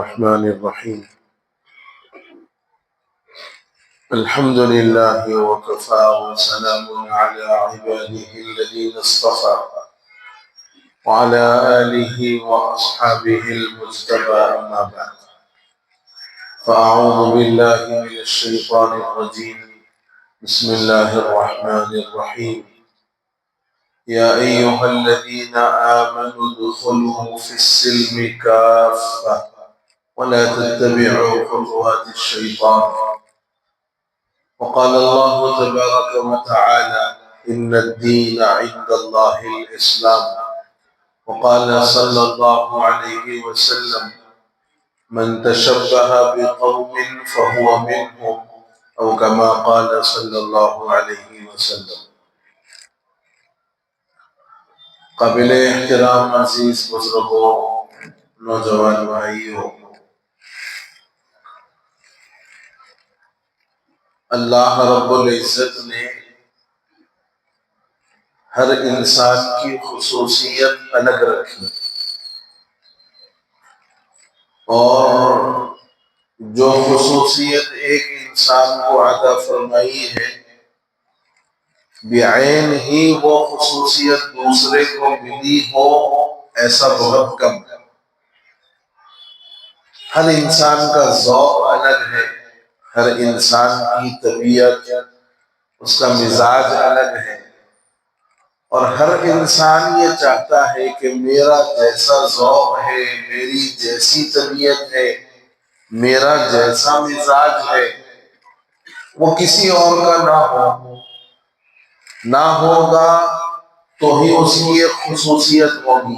الرحمن الرحيم الحمد لله وكفى وسلام على عباده الذين اصطفى وعلى آله وأصحابه المجتبى أما بعد فأعوذ بالله من الشيطان الرجيم بسم الله الرحمن الرحيم يا أيها الذين آمنوا ادخلوا في السلم كافة ولا تتبعوا خطوات الشيطان وقال الله تبارك وتعالى إن الدين عند الله الإسلام وقال صلى الله عليه وسلم من تشبه بقوم فهو منهم أو كما قال صلى الله عليه وسلم. قابل احترام عزیز بزرگوں، نوجوان بھائیوں، اللہ رب العزت نے ہر انسان کی خصوصیت الگ رکھی اور جو خصوصیت ایک انسان کو عطا فرمائی ہے بعین ہی وہ خصوصیت دوسرے کو ملی ہو ایسا بہت کم ہے۔ ہر انسان کا ذوق الگ ہے، ہر انسان کی طبیعت، اس کا مزاج الگ ہے، اور ہر انسان یہ چاہتا ہے کہ میرا جیسا ذوق ہے، میری جیسی طبیعت ہے، میرا جیسا مزاج ہے وہ کسی اور کا نہ ہوگا تو ہی اس کی ایک خصوصیت ہوگی۔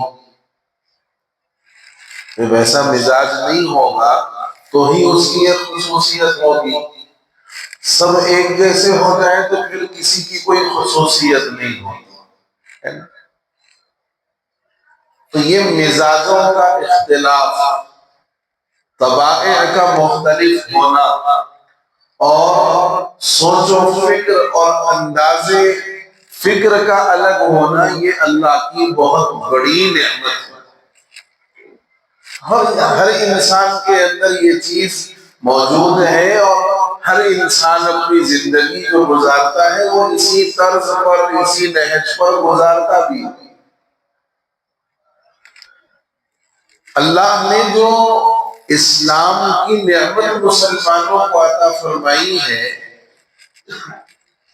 ویسا مزاج نہیں ہوگا تو ہی اس کی ایک خصوصیت ہوگی۔ سب ایک جیسے ہو جائیں تو پھر کسی کی کوئی خصوصیت نہیں ہوگی۔ تو یہ مزاجوں کا اختلاف، طبائع کا مختلف ہونا اور سوچ و فکر اور انداز فکر کا الگ ہونا یہ اللہ کی بہت بڑی نعمت ہے۔ ہر انسان کے اندر یہ چیز موجود ہے اور ہر انسان اپنی زندگی جو گزارتا ہے وہ اسی طرز پر، اسی نہج پر گزارتا بھی۔ اللہ نے جو اسلام کی نعمت مسلمانوں کو عطا فرمائی ہے،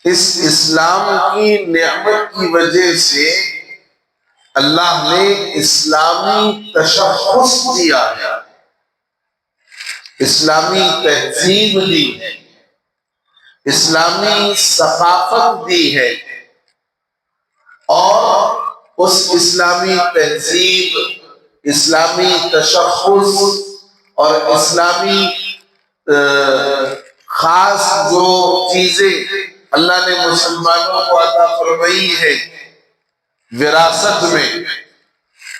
اس اسلام کی نعمت کی وجہ سے اللہ نے اسلامی تشخص دیا ہے، اسلامی تہذیب دی ہے، اسلامی ثقافت دی ہے، اور اس اسلامی تہذیب، اسلامی تشخص اور اسلامی خاص جو چیزیں اللہ نے مسلمانوں کو عطا فرمائی ہے وراثت میں،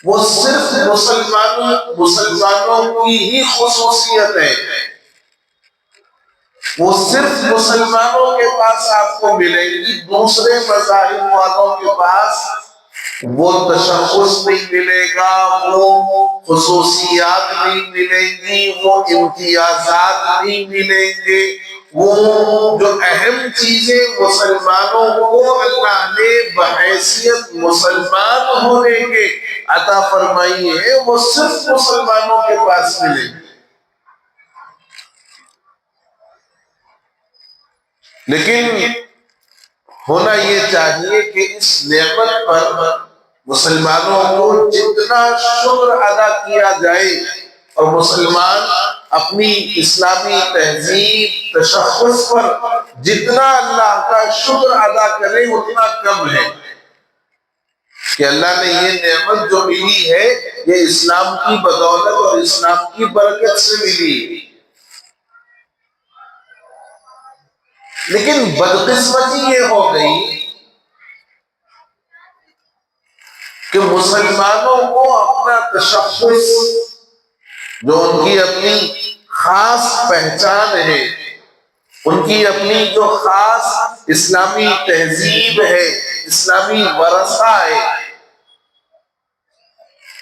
وہ صرف مسلمانوں کی ہی خصوصیت ہے۔ وہ صرف مسلمانوں کے پاس آپ کو ملے گی، دوسرے مذاہب والوں کے پاس وہ تشخص نہیں ملے گا، وہ خصوصیات نہیں ملیں گی، وہ امتیازات نہیں ملیں گے۔ وہ جو اہم چیزیں مسلمانوں کو اللہ نے بحیثیت مسلمان ہونے کے عطا فرمائی ہے وہ صرف مسلمانوں کے پاس ملیں گی۔ لیکن ہونا یہ چاہیے کہ اس نعمت پر مسلمانوں کو جتنا شکر ادا کیا جائے اور مسلمان اپنی اسلامی تہذیب تشخص پر جتنا اللہ کا شکر ادا کرے اتنا کم ہے، کہ اللہ نے یہ نعمت جو ملی ہے یہ اسلام کی بدولت اور اسلام کی برکت سے ملی ہے۔ لیکن بدقسمتی یہ ہو گئی کہ مسلمانوں کو اپنا تشخص، جو ان کی اپنی خاص پہچان ہے، ان کی اپنی جو خاص اسلامی تہذیب ہے، اسلامی ورثہ ہے،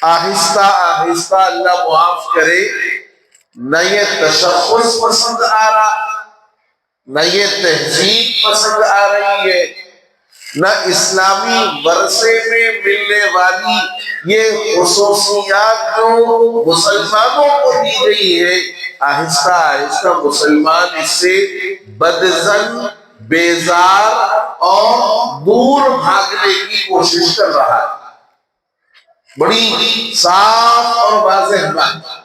آہستہ آہستہ اللہ معاف کرے نہ یہ تشخص پسند آ رہا، نہ یہ تہذیب پسند آ رہی ہے، نہ اسلامی ورثے میں ملنے والی یہ خصوصیات جو مسلمانوں کو دی گئی ہے، آہستہ آہستہ مسلمان اس سے بدظن، بیزار اور دور بھاگنے کی کوشش کر رہا ہے۔ بڑی صاف اور واضح بات،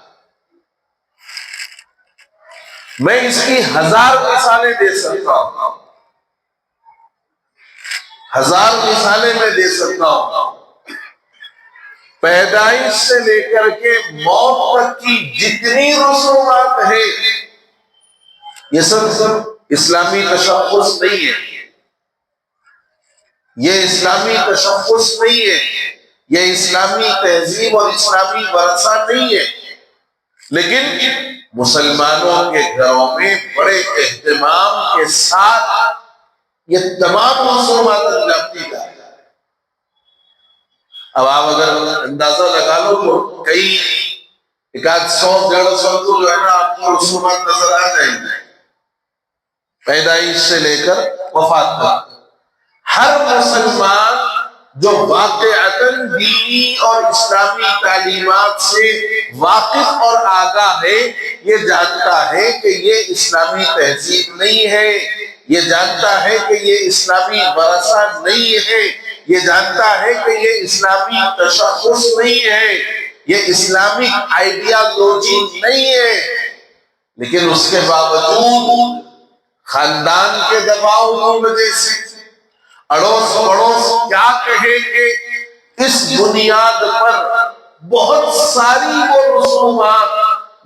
میں اس کی 1000 مثالیں دے سکتا ہوں، 1000 مثالیں میں دے سکتا ہوں۔ پیدائش سے لے کر کے موت تک کی جتنی رسومات ہیں، یہ سب اسلامی تشخص نہیں ہے، یہ اسلامی تشخص نہیں ہے، یہ اسلامی تہذیب اور اسلامی ورثہ نہیں ہے، لیکن مسلمانوں کے گھروں میں بڑے اہتمام کے ساتھ یہ تمام رسومات انجام دی جاتی ہیں۔ اب آپ اگر اندازہ لگا لو تو کئی 100-150 تو جو ہے نا آپ کو رسومات نظر آ جائیں گے، پیدائش سے لے کر وفات تک۔ ہر مسلمان جو واقعتاً دینی اور اسلامی تعلیمات سے واقف اور آگاہ ہے، یہ جانتا ہے کہ یہ اسلامی تہذیب نہیں ہے، یہ جانتا ہے کہ یہ اسلامی ورثہ نہیں ہے، یہ جانتا ہے کہ یہ اسلامی تشخص نہیں ہے، یہ اسلامک آئیڈیالوجی نہیں ہے، لیکن اس کے باوجود خاندان کے دباؤ کی وجہ سے، اڑوس پڑوس کیا کہیں گے، اس بنیاد پر بہت ساری وہ رسومات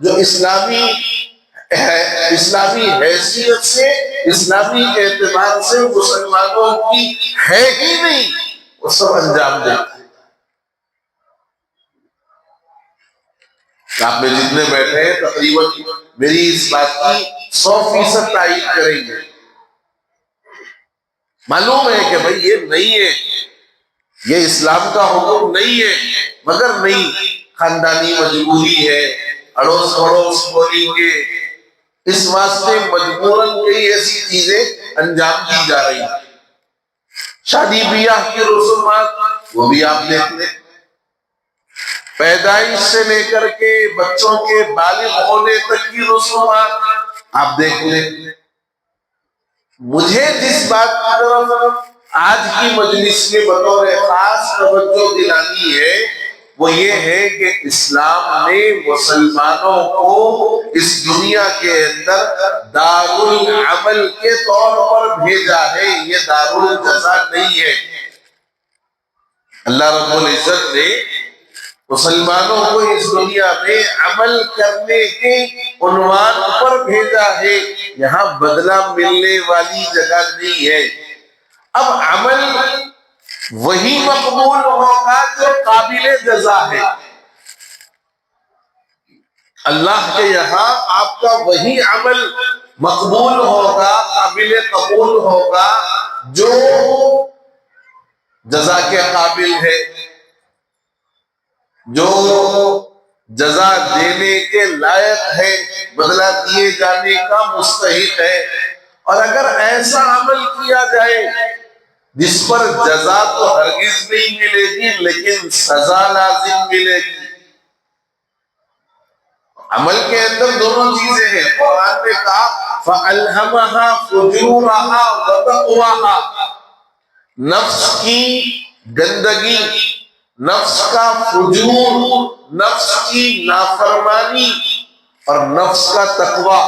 جو اسلامی حیثیت سے، اسلامی اعتبار سے مسلمانوں کی ہے ہی نہیں، وہ سب انجام دیتے ہیں۔ آپ میں جتنے بیٹھے ہیں تقریباً میری اس بات کی 100% تائید کریں گے۔ معلوم ہے کہ بھئی یہ نہیں ہے، یہ اسلام کا حکم نہیں ہے، مگر نہیں، خاندانی مجبوری ہے، اڑوس پڑوس بولیں گے، اس واسطے مجبوراً کئی ایسی چیزیں انجام دی جا رہی ہیں۔ شادی بیاہ کی رسومات وہ بھی آپ دیکھ لیں، پیدائش سے لے کر کے بچوں کے بالغ ہونے تک کی رسومات آپ دیکھ لیں۔ مجھے جس بات کی طرف آج کی مجلس میں بطور خاص توجہ دلانی ہے، وہ یہ ہے کہ اسلام نے مسلمانوں کو اس دنیا کے اندر دارالعمل کے طور پر بھیجا ہے، یہ دارالجزا نہیں ہے۔ اللہ رب العزت نے مسلمانوں کو اس دنیا میں عمل کرنے کے عنوان پر بھیجا ہے، یہاں بدلہ ملنے والی جگہ نہیں ہے۔ اب عمل وہی مقبول ہوگا جو قابل جزا ہے، اللہ کے یہاں آپ کا وہی عمل مقبول ہوگا، قابل قبول ہوگا جو جزا کے قابل ہے، جو جزا دینے کے لائق ہے، بدلہ دیے جانے کا مستحق ہے۔ اور اگر ایسا عمل کیا جائے جس پر جزا تو ہرگز نہیں ملے گی لیکن سزا لازم ملے گی، عمل کے اندر دونوں چیزیں ہیں۔ قرآن نے کہا فَأَلْهَمَهَا فُجُورَهَا وَتَقْوَاهَا، نفس کی گندگی، نفس کا فجور، نفس کی نافرمانی اور نفس کا تقوی،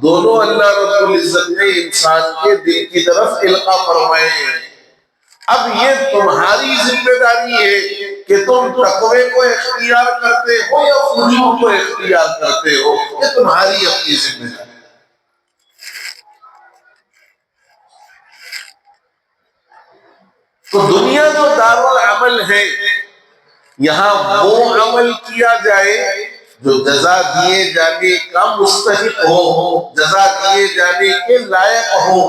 دونوں اللہ رب العزت نے انسان کے دل کی طرف القاء فرمائے ہیں۔ اب یہ تمہاری ذمہ داری ہے کہ تم تقوی کو اختیار کرتے ہو یا فجور کو اختیار کرتے ہو، یہ تمہاری اپنی ذمہ داری ہے۔ تو دنیا جو دارالعمل ہے، یہاں وہ عمل کیا جائے جو جزا دیے جانے کا مستحق ہو، جزا دیے جانے کے لائق ہو۔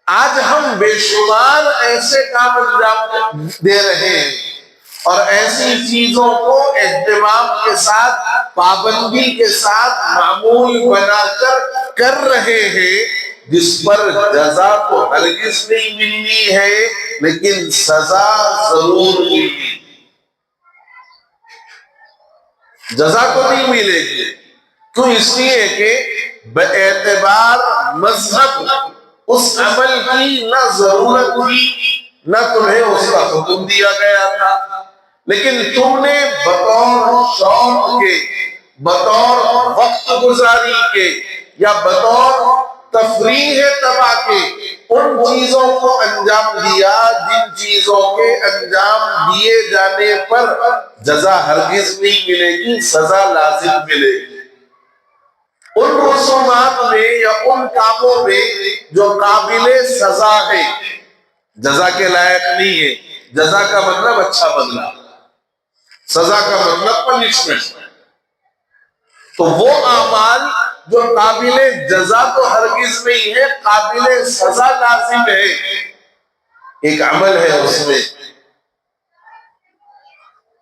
آج ہم بے شمار ایسے کام انجام دے رہے ہیں اور ایسی چیزوں کو اہتمام کے ساتھ، پابندی کے ساتھ معمول بنا کر رہے ہیں، جس پر جزا تو ہرگز نہیں ملنی ہے لیکن سزا ضرور ملنی، جزا تو نہیں ملے گی۔ کیوں؟ اس لیے کہ باعتبار مذہب اس عمل کی نہ ضرورت تھی نہ تمہیں اس کا حکم دیا گیا تھا، لیکن تم نے بطور شوق کے، بطور وقت گزاری کے، یا بطور تفریح تباہ کے ان چیزوں کو انجام دیا جن چیزوں کے انجام دیے جانے پر جزا ہرگز نہیں ملے گی، سزا لازم ملے گی۔ ان رسومات میں یا ان کاموں میں جو قابل سزا ہے، جزا کے لائق نہیں ہے۔ جزا کا مطلب اچھا بدلہ، سزا کا مطلب پنشمنٹ۔ تو وہ اعمال جو قابل جزا تو ہرگز نہیں ہے، قابل سزا لازم ہے، ایک عمل ہے اس میں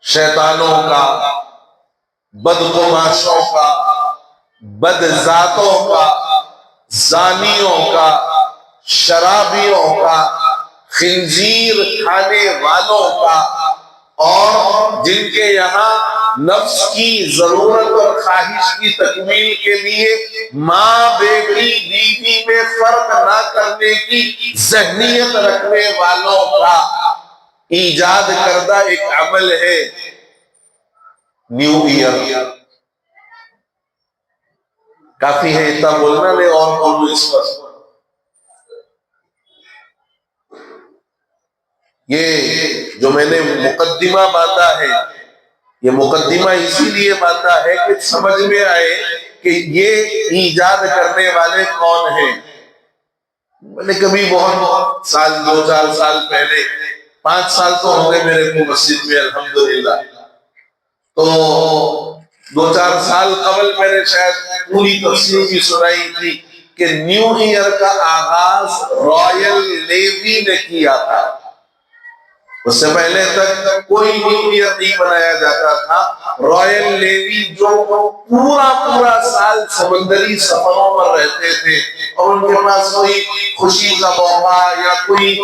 شیطانوں کا، بدگماشوں کا، بد ذاتوں کا، زانیوں کا، شرابیوں کا، خنزیر کھانے والوں کا، اور جن کے یہاں نفس کی ضرورت اور خواہش کی تکمیل کے لیے ماں بیٹی بیوی میں فرق نہ کرنے کی ذہنیت رکھنے والوں کا ایجاد کردہ ایک عمل ہے نیو ایئر۔ کافی ہے اتنا بولنا، لے اور بولو اس پر۔ یہ جو میں نے مقدمہ باندھا ہے، یہ مقدمہ اسی لیے باندھا ہے کہ سمجھ میں آئے کہ یہ ایجاد کرنے والے کون ہیں۔ میں نے کبھی بہت سال، 2-4 سال پہلے، 5 سال تو ہو گئے میرے کو مسجد میں الحمدللہ، تو 2-4 سال قبل میں نے شاید پوری تفسیر کی سنائی تھی کہ نیو ایئر کا آغاز رائل نیوی نے کیا تھا۔ اس سے پہلے تک کوئی نیو ایئر نہیں منایا جاتا تھا۔ رائل نیوی جو پورا سال سمندری سفروں پر رہتے تھے اور ان کے پاس کوئی خوشی کا موقع یا کوئی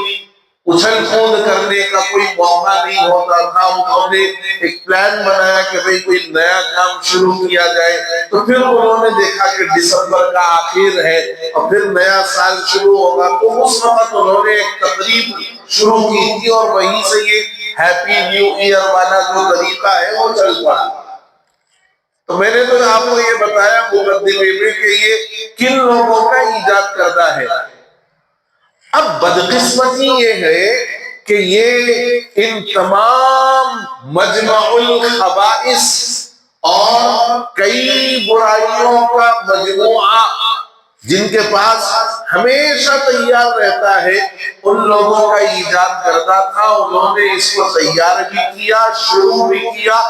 اچھل کود کرنے کا کوئی موقع نہیں ہوتا تھا، انہوں نے ایک پلان بنایا کہ بھئی کوئی نیا کام شروع کیا جائے۔ تو پھر انہوں نے دیکھا کہ دسمبر کا آخر ہے اور پھر نیا سال شروع ہوگا، تو اس وقت انہوں نے ایک تقریب شروع کی تھی اور وہیں سے یہ ہیپی نیو ایئر والا جو طریقہ ہے وہ چل پڑا۔ تو میں نے تو آپ کو یہ بتایا مقدمے میں کہ یہ کن لوگوں کا ایجاد کردہ ہے۔ اب بدقسمتی یہ ہے کہ یہ ان تمام مجمع الخبائث اور کئی برائیوں کا مجموعہ جن کے پاس ہمیشہ تیار رہتا ہے، ان لوگوں کا ایجاد کردہ تھا۔ انہوں نے اس کو تیار بھی کیا، شروع بھی کیا۔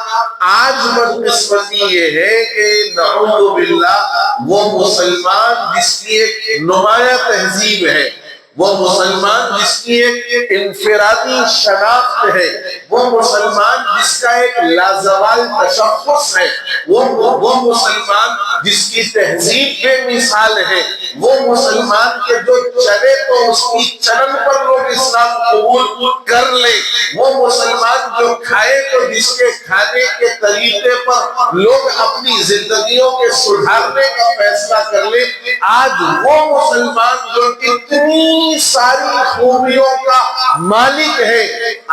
آج بدقسمتی یہ ہے کہ نعوذ باللہ وہ مسلمان جس کی ایک نمایاں تہذیب ہے، وہ مسلمان جس کی ایک انفرادی شناخت ہے، وہ مسلمان جس کا ایک لازوال تشخص ہے، وہ مسلمان جس کی تہذیب بے مثال ہے، وہ مسلمان کے جو چلے تو اس کی چلن پر لوگ اسلام قبول کر لیں، وہ مسلمان جو کھائے تو جس کے کھانے کے طریقے پر لوگ اپنی زندگیوں کے سدھارنے کا فیصلہ کر لیں۔ آج وہ مسلمان جو اتنی ساری خوبیوں کا مالک ہے،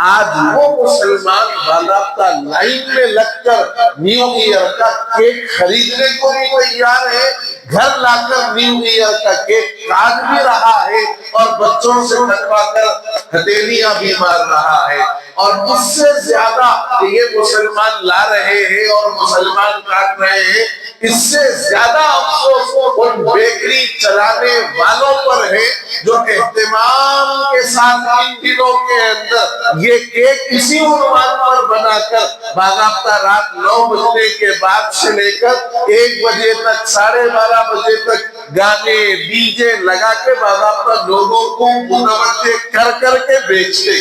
آج وہ مسلمان باضابطہ لائن میں لگ کر نیو ایئر کا کیک خریدنے کو بھی تیار ہے، گھر لا کر نیو ایئر کا کیک کاٹ بھی رہا ہے اور بچوں سے کٹوا کر ہتھیلیاں بھی مار رہا ہے۔ اور اس سے زیادہ کہ یہ مسلمان لا رہے ہیں اور مسلمان کاٹ رہے ہیں، اس سے زیادہ افسوس ان بیکری چلانے والوں پر ہے جو اہتمام کے ساتھ ان دنوں کے اندر یہ کیک اسی عنوان پر بنا کر باضابطہ رات 9 بجنے کے بعد سے لے کر 1 بجے تک، 12:30 بجے تک گانے ڈی جے لگا کے باضابطہ لوگوں کو متوجہ کر کے بیچتے۔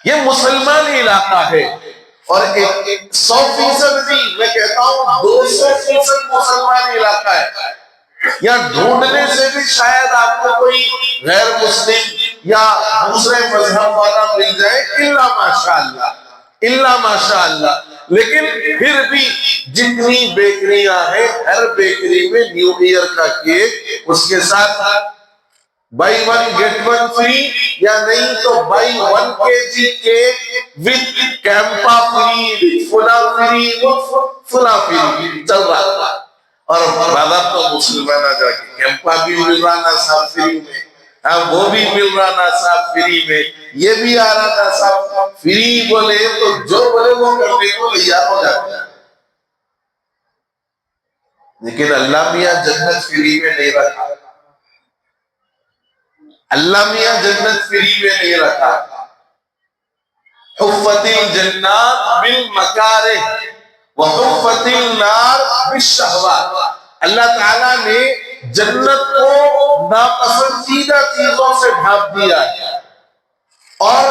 یہ مسلمان علاقہ ہے، اور 100% نہیں، میں کہتا ہوں 200% مسلمان علاقہ ہے۔ یا ڈھونڈنے سے بھی شاید آپ کو کوئی غیر مسلم یا دوسرے مذہب والا مل جائے، الا ماشاءاللہ، الا ماشاءاللہ۔ لیکن پھر بھی جتنی بیکریاں ہیں، ہر بیکری میں نیو ایئر کا کیک، اس کے ساتھ بائی 1 get 1 فری، یا نہیں تو by 1 kg cake with Campa free, with فلا فری، فلا فری چل رہا تھا۔ اور بازار تو مسلمان آ جا کے کیمپا بھی مل رہا نا صاحب فری میں، وہ بھی مل رہا نا صاحب فری میں، یہ بھی آ رہا نا صاحب فری، بولے تو جو بولے وہ کرنے کو تیار ہو جاتا ہے۔ لیکن اللہ میاں جنت فری میں نہیں رکھا، اللہ میاں جنت فری میں نہیں رکھا۔ حفت الجنات بالمکارہ وحفت النار بالشہوات، اللہ تعالیٰ نے جنت کو ناپسندیدہ چیزوں سے ڈھانپ دیا ہے، اور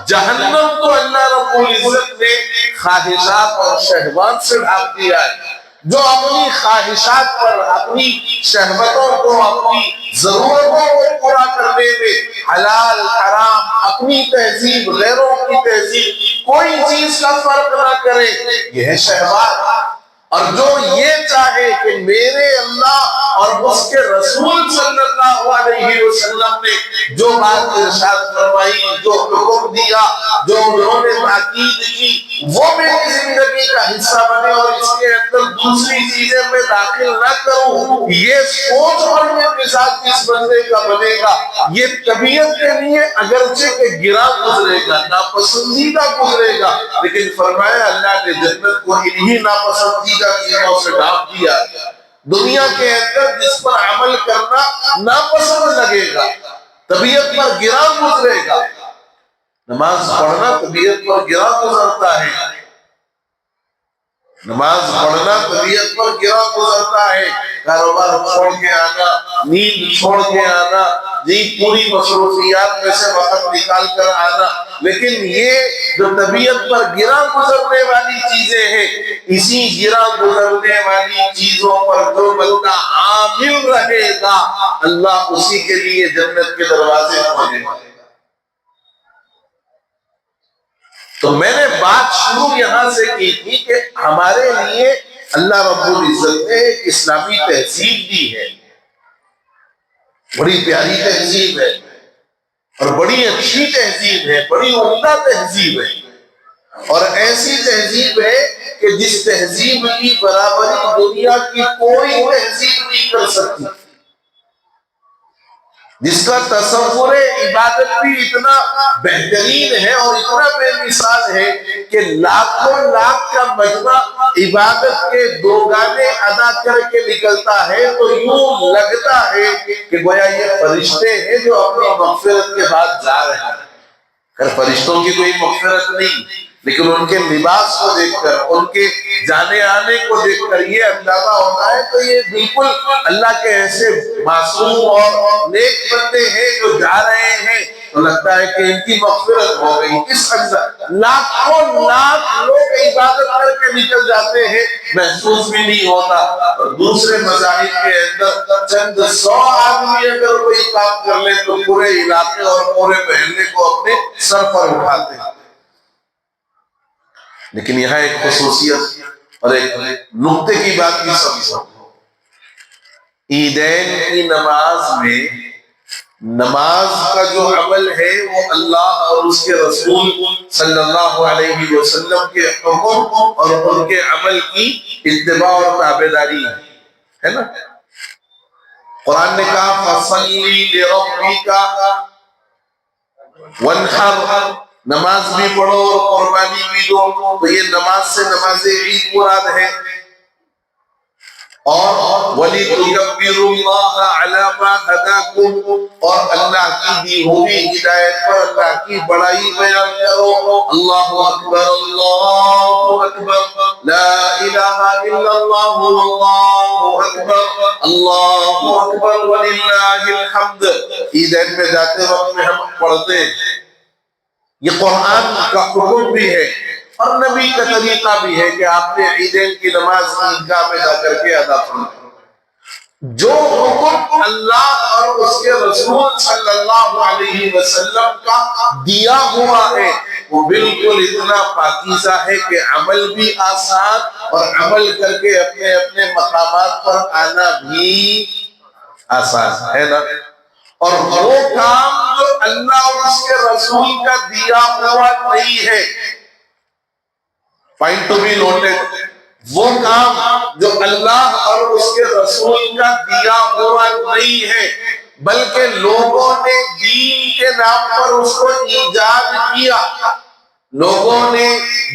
جہنم کو اللہ رب العزت نے خواہشات اور شہوات سے ڈھانپ دیا ہے۔ جو اپنی خواہشات پر، اپنی شہوتوں کو، اپنی ضرورتوں کو پورا کرنے میں حلال حرام، اپنی تہذیب غیروں کی تہذیب، کوئی چیز کا فرق نہ کرے، یہ ہے شہوات۔ اور جو یہ چاہے کہ میرے اللہ اور اس کے رسول صلی اللہ علیہ وسلم نے جو بات ارشاد فرمائی، جو حکم دیا، جو انہوں نے تاکید کی، وہ میری زندگی کا حصہ بنے، اور اس کے اندر دوسری چیزیں میں داخل نہ کروں، یہ سوچ اور یہ مزاج جس بندے کا بنے گا، یہ طبیعت کے لیے اگرچہ کہ گرا گزرے گا، ناپسندیدہ گزرے گا، لیکن فرمایا اللہ نے جنت کو انہی ناپسندیدہ چیزوں سے ڈھانپ دیا۔ دنیا کے اندر جس پر عمل کرنا ناپسند لگے گا، طبیعت پر گرا گزرے گا، نماز پڑھنا طبیعت پر گرا گزرتا ہے، نماز پڑھنا طبیعت پر گرا گزرتا ہے، کاروبار چھوڑ کے آنا، نیند چھوڑ کے آنا، پوری مصروفیات میں سے وقت نکال کر آنا، لیکن یہ جو طبیعت پر گرا گزرنے والی چیزیں ہیں، اسی گرا گزرنے والی چیزوں پر جو بندہ عامل رہے گا، اللہ اسی کے لیے جنت کے دروازے کھولے گا۔ تو میں نے بات شروع یہاں سے کی تھی کہ ہمارے لیے اللہ رب العزت نے ایک اسلامی تہذیب دی ہے، بڑی پیاری تہذیب ہے، اور بڑی اچھی تہذیب ہے، بڑی عمدہ تہذیب ہے، اور ایسی تہذیب ہے کہ جس تہذیب کی برابری دنیا کی کوئی تہذیب نہیں کر سکتی، جس کا تصور عبادت بھی اتنا بہترین ہے اور اتنا بے مثال ہے کہ لاکھوں لاکھ کا مجمع عبادت کے 2 گانے ادا کر کے نکلتا ہے تو یوں لگتا ہے کہ گویا یہ فرشتے ہیں جو اپنی مغفرت کے بعد جا رہے ہیں۔ اگر فرشتوں کی کوئی مغفرت نہیں، لیکن ان کے لباس کو دیکھ کر، ان کے جانے آنے کو دیکھ کر یہ اندازہ ہوتا ہے تو یہ بالکل اللہ کے ایسے معصوم اور نیک بندے ہیں جو جا رہے ہیں، تو لگتا ہے کہ ان کی مغفرت ہو گئی۔ اس اندر لاکھوں لاکھ لوگ عبادت کر کے نکل جاتے ہیں، محسوس بھی نہیں ہوتا۔ اور دوسرے مذاہب کے اندر چند 100 آدمی اگر کوئی کام کر لے تو پورے علاقے اور پورے محلے کو اپنے سر پر اٹھاتے ہیں، لیکن یہاں ایک خصوصیت اور ایک نقطے کی بات بھی سمجھو۔ عیدین کی نماز میں نماز کا جو عمل ہے وہ اللہ اور اس کے رسول صلی اللہ علیہ وسلم کے حکم اور ان کے عمل کی اتباع اور تابعداری ہے نا۔ قرآن نے کہا فَصَلِّ لِرَبِّكَ وَانْحَرْ، نماز بھی پڑھو اور قربانی بھی دو، تو یہ نماز سے نماز عید مراد ہے۔ اور وَلِتُكَبِّرُوا اللَّهَ عَلَى مَا هَدَاكُمْ، اور اللہ کی دی ہوئی ہدایت پر اللہ کی بڑائی بیان کرو۔ اللہ اکبر اللہ اکبر، لا الہ الا اللہ اللہ اکبر اللہ اکبر وللہ الحمد۔ عیدین میں جاتے وقت میں ہم پڑھتے ہیں یہ قرآن کا حکم بھی ہے اور نبی کا طریقہ بھی ہے کہ آپ نے عیدین کی نماز عیدگاہ میں جا کر کے ادا فرمائے۔ جو حکم اللہ اور اس کے رسول صلی اللہ علیہ وسلم کا دیا ہوا ہے وہ بالکل اتنا پاکیزہ ہے کہ عمل بھی آسان اور عمل کر کے اپنے اپنے مقامات پر آنا بھی آسان ہے نا۔ اور وہ کام جو اللہ اور اس کے رسول کا دیا ہوا نہیں ہے، پوائنٹ ٹو بی نوٹڈ، وہ کام جو اللہ اور اس کے رسول کا دیا ہوا نہیں ہے بلکہ لوگوں نے دین کے نام پر اس کو ایجاد کیا، لوگوں نے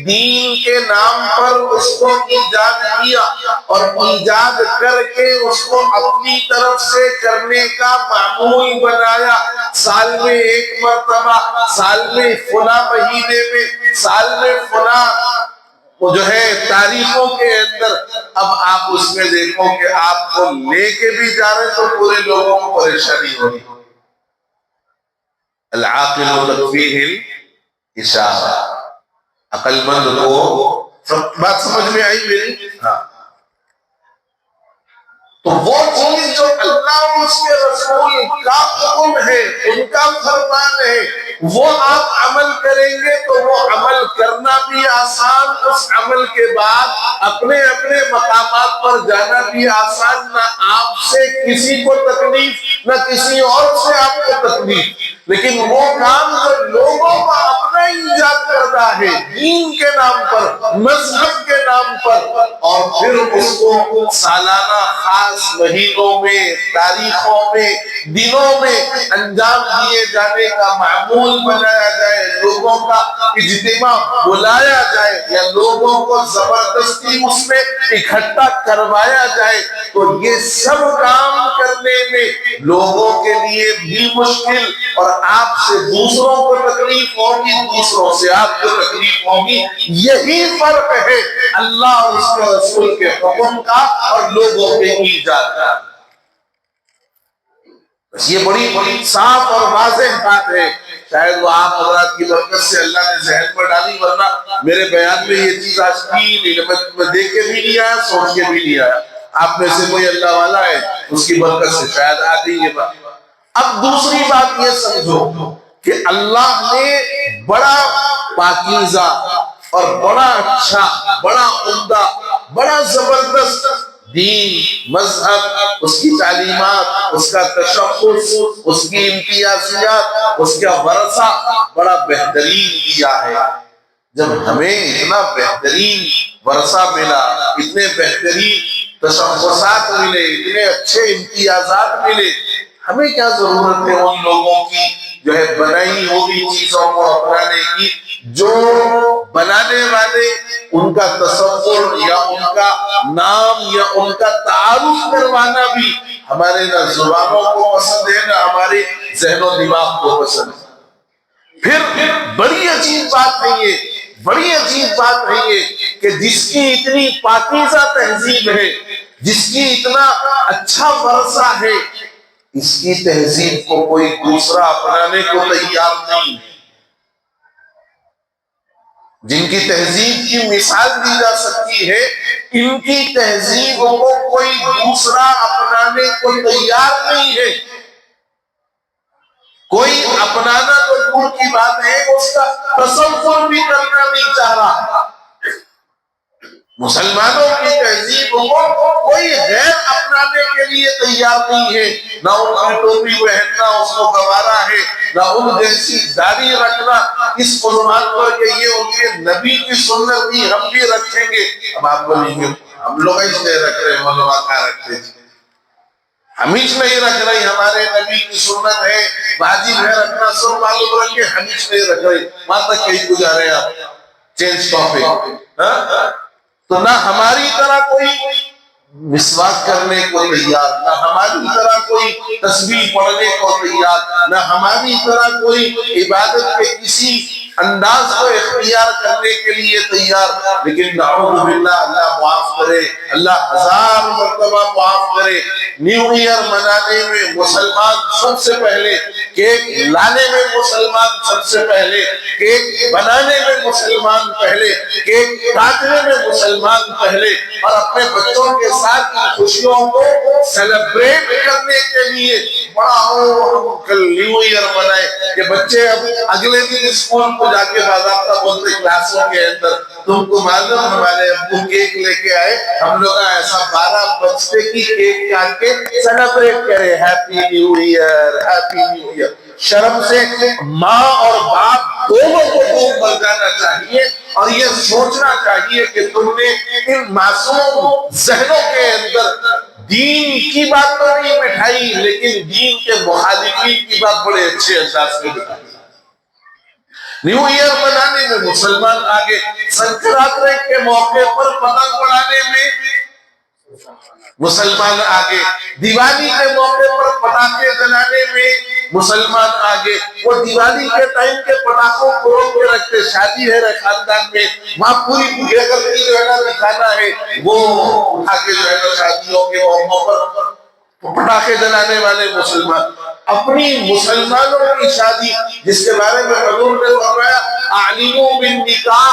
دین کے نام پر اس کو ایجاد کیا اور ایجاد کر کے اس کو اپنی طرف سے کرنے کا معمول بنایا، سال میں ایک مرتبہ، سال میں فلاں مہینے میں، سال میں فلاں وہ جو ہے تاریخوں کے اندر۔ اب آپ اس میں دیکھو کہ آپ کو لے کے بھی جا رہے تو پورے لوگوں کو پریشانی ہو رہی۔ العاقل تکفیہ الاشارہ، عقل مند کو بات سمجھ میں آئی میری؟ ہاں، تو وہ چیز جو اللہ اور اس کے رسول کا حکم ہے، ان کا فرمان ہے، وہ آپ عمل کریں گے تو وہ عمل کرنا بھی آسان، اس عمل کے بعد اپنے اپنے مقامات پر جانا بھی آسان، نہ آپ سے کسی کو تکلیف نہ کسی اور سے آپ کو تکلیف۔ لیکن وہ کام جو لوگوں کا اپنا ایجاد کرتا ہے دین کے نام پر، مذہب کے نام پر، اور پھر اس کو سالانہ خاص مہینوں میں، تاریخوں میں، دنوں میں انجام دیے جانے کا معمول بنایا جائے، لوگوں کا اجتماع بلایا جائے یا لوگوں کو زبردستی اس میں اکٹھا کروایا جائے، تو یہ سب کام کرنے میں لوگوں کے لیے بھی مشکل، اور آپ سے دوسروں کو تکلیف ہوگی، دوسروں سے آپ کو تکلیف ہوگی۔ یہی فرق ہے اللہ اور اس کے رسول کے حکم کا اور لوگوں کے ایجاد کا۔ یہ بڑی صاف اور واضح بات ہے، شاید وہ آپ حضرات کی برکت سے اللہ نے ذہن پر ڈالی، ورنہ میرے بیان میں یہ چیز آج کی نہیں، میں دیکھ کے بھی نہیں آیا، سوچ کے بھی نہیں آیا۔ آپ میں سے کوئی اللہ والا ہے، اس کی برکت سے شاید آ گئی یہ بات۔ اب دوسری بات یہ سمجھو کہ اللہ نے بڑا پاکیزہ اور بڑا اچھا، بڑا عمدہ، بڑا زبردست دین، مذہب، اس کی تعلیمات، اس کا تشخص، اس کی امتیازات، اس کا ورثہ بڑا بہترین دیا ہے۔ جب ہمیں اتنا بہترین ورثہ ملا، اتنے بہترین تشخصات ملے، اتنے اچھے امتیازات ملے، ہمیں کیا ضرورت ہے ان لوگوں کی جو ہے بنائی ہوئی چیزوں کو اپنانے کی، جو بنانے والے ان کا تصور یا ان کا نام یا ان کا تعارف کروانا بھی ہمارے نہ زبانوں کو پسند ہے نہ ہمارے ذہن و دماغ کو پسند ہے۔ پھر بڑی عجیب بات ہے یہ، بڑی عجیب بات ہے یہ کہ جس کی اتنی پاکیزہ تہذیب ہے، جس کی اتنا اچھا ورثہ ہے، اس کی تہذیب کو کوئی دوسرا اپنانے کو تیار نہیں۔ جن کی تہذیب کی مثال دی جا سکتی ہے، ان کی تہذیب کو کوئی دوسرا اپنانے کو تیار نہیں ہے۔ کوئی اپنانا تو دور کی بات ہے، اس کا تصور بھی کرنا نہیں چاہ رہا۔ مسلمانوں کی تہذیب کو کوئی غیر اپنانے کے لیے تیار نہیں ہے، نہ ان کی ٹوپی پہننا اس کو گوارا ہے، نہ ان جیسی داڑھی رکھنا، اس عنوان پر کہ یہ ان کے نبی کی سنت تھی ہم بھی رکھیں گے۔ اب آپ بولیں گے ہم لوگ اس نہیں رکھ رہے، مولوی کہاں رکھتے تھے؟ ہمیش نہیں رکھ رہی، ہمارے نبی کی سنت ہے واجب ہے رکھنا، سب معلوم رکھے، ہمیش نہیں رکھ رہی۔ وہاں تک کہیں گزارے آپ چینج ٹاپک، تو نہ ہماری طرح کوئی مسواک کرنے کو تیار، نہ ہماری طرح کوئی تسبیح پڑھنے کو تیار، نہ ہماری طرح کوئی عبادت کے کسی انداز کو اختیار کرنے کے لیے تیار، لیکن نعوذ باللہ اللہ معاف کرے، اللہ ہزار مرتبہ معاف کرے، نیو ایئر منانے میں مسلمان سب سے پہلے، کیک لانے میں مسلمان سب سے پہلے، کیک بنانے میں مسلمان پہلے، کیک کاٹنے میں مسلمان پہلے، اور اپنے بچوں کے ساتھ خوشیوں کو سیلیبریٹ کرنے کے لیے بڑا ہم کل نیو ایئر منائے کہ بچے اب اگلے دن اسکول کو جا کے باضابطہ بولتے کلاسوں کے اندر، تم کو معلوم ہمارے ابو کیک لے کے آئے، ہم لوگ ایسا 12 بجتے کی کیک کاٹ کے سیلیبریٹ کرے، happy new year, happy new year. شرم سے ماں اور باپ دونوں کو خوب مر جانا چاہیے اور یہ سوچنا چاہیے کہ تم نے ان معصوم ذہنوں کے اندر دین کی بات تو نہیں بٹھائی، لیکن دین کے مخالفین کی بات بڑے اچھے احساس سے بٹھائی۔ نیو ایئر منانے میں مسلمان آگے، سنکرانتی کے موقع پر پتنگ اڑانے میں مسلمان آگے، دیوالی کے موقع پر پٹاخے جلانے میں مسلمان آگے۔ وہ دیوالی کے ٹائم کے پٹاخوں کو روک کے رکھتے، شادی ہے خاندان میں، وہاں پوری گھر کی جو ہے نا دکھانا ہے، وہ اٹھا کے جو ہے نا شادیوں کے موقعوں پر پٹاخے جلانے والے مسلمان۔ اپنی مسلمانوں کی شادی جس کے بارے میں حضور نے فرمایا اعلنوا بالنکاح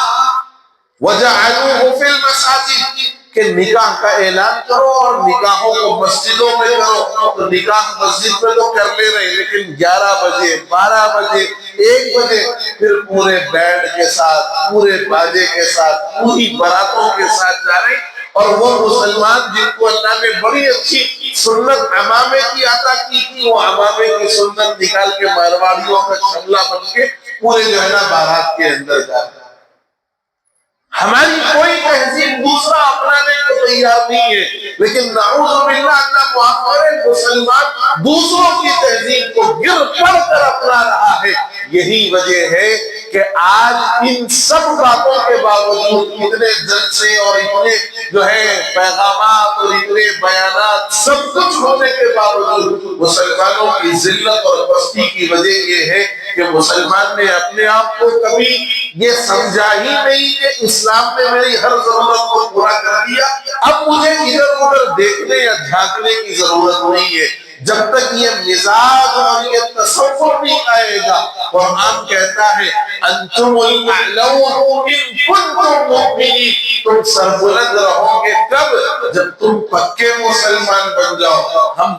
وجعلوه فی المساجد، کہ نکاح کا اعلان کرو اور نکاحوں کو مسجدوں میں کرو۔ تو نکاح مسجد میں تو کر لے رہے، لیکن 11 بجے 12 بجے 1 بجے پھر پورے بینڈ کے ساتھ، پورے باجے کے ساتھ، پوری باراتوں کے ساتھ جا رہے۔ اور وہ مسلمان جن کو اللہ نے بڑی اچھی سنت عمامے کی عطا کی تھی، وہ عمامے کی سنت نکال کے مارواڑیوں کا شملہ بن کے پورے جو ہے نا بارات کے اندر جا رہے۔ ہماری کوئی تہذیب دوسرا اپنانے کو تیار نہیں ہے، لیکن نعوذ باللہ اللہ معاف کرے مسلمان دوسروں کی تہذیب کو گر پڑ کر اپنا رہا ہے۔ یہی وجہ ہے کہ آج ان سب باتوں کے باوجود اتنے جلسے اور اتنے جو ہے پیغامات اور اتنے بیانات سب کچھ ہونے کے باوجود مسلمانوں کی ذلت اور پستی کی وجہ یہ ہے کہ مسلمان نے اپنے آپ کو کبھی یہ سمجھا ہی نہیں کہ اسلام نے میری ہر ضرورت کو پورا کر دیا، اب مجھے ادھر ادھر دیکھنے یا جھانکنے کی ضرورت نہیں ہے۔ جب تک یہ مزاج اور یہ تصور نہیں آئے گا، قرآن کہتا ہے انتم الاعلون ان کنتم مؤمنین، تم سربلند رہو گے کب؟ جب تم پکے مسلمان بن جاؤ۔ ہم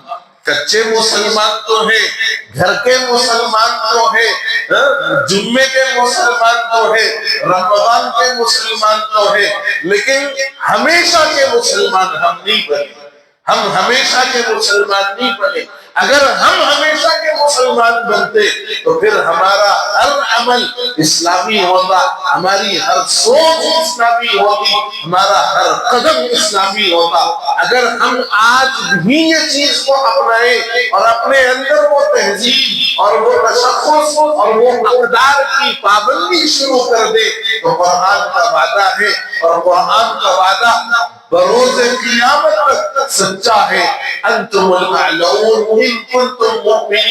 کچے مسلمان تو ہیں، گھر کے مسلمان تو ہیں، جمعے کے مسلمان تو ہیں، رمضان کے مسلمان تو ہیں، لیکن ہمیشہ کے مسلمان ہم نہیں بنے، ہم ہمیشہ کے مسلمان نہیں بنے۔ اگر ہم ہمیشہ کے مسلمان بنتے تو پھر ہمارا ہر عمل اسلامی ہوتا، ہماری ہر سوچ اسلامی ہوتی، ہمارا ہر قدم اسلامی ہوتا۔ اگر ہم آج بھی یہ چیز کو اپنائیں اور اپنے اندر وہ تہذیب اور وہ تشخص اور وہ اقدار کی پابندی شروع کر دے تو قرآن کا وعدہ ہے، اور قرآن کا وعدہ بروز قیامت تک سچا ہے۔ انتم الاعلون ان کنتم مؤمنین،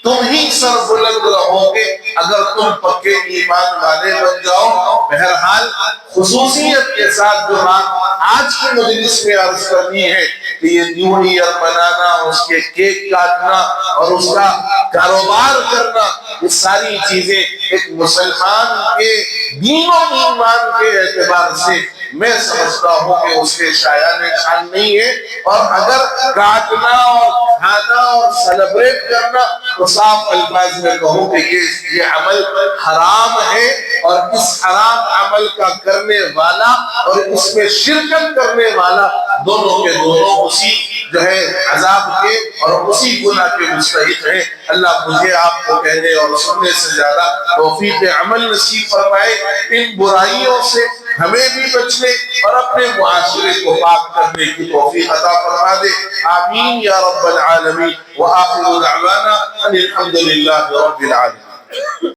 تم ہی سر بلند رہو گے اگر تم پکے ایمان والے بن جاؤ۔ بہرحال خصوصیت کے ساتھ جو بات آج کی مجلس میں عرض کرنی ہے کہ یہ نیو ایئر منانا، اس کے کیک کاٹنا اور اس کا کاروبار کرنا، یہ ساری چیزیں ایک مسلمان کے دین و ایمان کے اعتبار سے میں سمجھتا ہوں کہ اس کے شایان شان نہیں ہے۔ اور اگر کاٹنا اور کھانا اور سیلیبریٹ کرنا تو صاف الفاظ میں کہوں کہ یہ عمل حرام ہے، اور اس حرام عمل کا کرنے والا اور اس میں شرکت کرنے والا دونوں کے دونوں اسی جو ہے عذاب کے اور اسی گناہ کے مستحق ہیں۔ اللہ مجھے آپ کو کہنے اور سننے سے زیادہ توفیق عمل نصیب فرمائے، ان برائیوں سے ہمیں بھی بچنے اور اپنے معاشرے کو پاک کرنے کی توفیق عطا فرما دے۔ آمین یا رب العالمین، وآخر دعوانا ان الحمد للہ رب العالمین۔